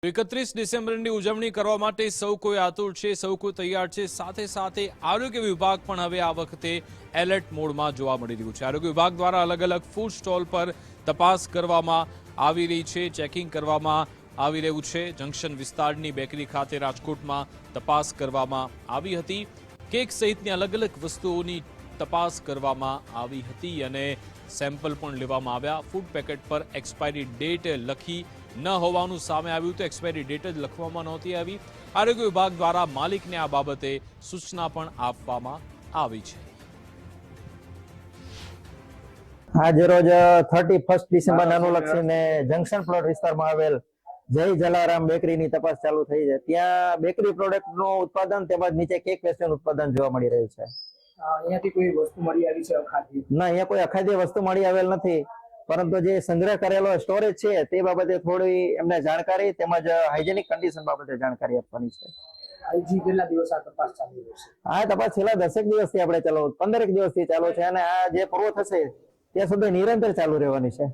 31 ડિસેમ્બરની ઉજવણી કરવા માટે સૌ કોઈ આતુર છે, સૌ કોઈ તૈયાર છે। સાથે સાથે આરોગ્ય વિભાગ પણ હવે આ વખતે એલર્ટ મોડમાં જોવા મળી રહ્યું છે। આરોગ્ય વિભાગ દ્વારા અલગ અલગ ફૂડ સ્ટોલ પર તપાસ કરવામાં આવી રહી છે, ચેકિંગ કરવામાં આવી રહ્યું છે। જંકશન વિસ્તારની બેકરી ખાતે રાજકોટમાં તપાસ કરવામાં આવી હતી। કેક સહિતની અલગ અલગ વસ્તુઓની તપાસ કરવામાં આવી હતી અને સેમ્પલ પણ લેવામાં આવ્યા। ફૂડ પેકેટ પર એક્સપાયરી ડેટ લખી ન હોવાનું સામે આવ્યું તો એક્સપાયરી ડેટ જ લખવામાં નહોતી આવી। આરોગ્ય વિભાગ દ્વારા માલિકને આ બાબતે સૂચના પણ આપવામાં આવી છે। આજે રોજ 31 ડિસેમ્બરને અનુલક્ષીને જંકશન પ્લોટ વિસ્તારમાં આવેલ જય જલારામ બેકરીની તપાસ ચાલુ થઈ છે। ત્યાં બેકરી પ્રોડક્ટનું ઉત્પાદન તેમજ નીચે કેક પેસ્ટ્રીનું ઉત્પાદન જોવા મળી રહ્યું છે। અહીંયાથી કોઈ વસ્તુ મળી આવી છે અખાદ્ય? ના, અહીંયા કોઈ અખાદ્ય વસ્તુ મળી આવેલ નથી, પરંતુ જે સંગ્રહ કરેલો સ્ટોરેજ છે તે બાબતે થોડી એમને જાણકારી તેમજ હાઇજેનિક કન્ડિશન બાબતે જાણકારી આપવાની છે। હજી કેટલા દિવસ આ તપાસ ચાલુ રહેશે? આ તપાસ છેલ્લા 10 દિવસથી આપણે ચાલુ, 15 દિવસથી ચાલુ છે અને આ જે પૂરો થશે ત્યાં સુધી નિરંતર ચાલુ રહેવાની છે।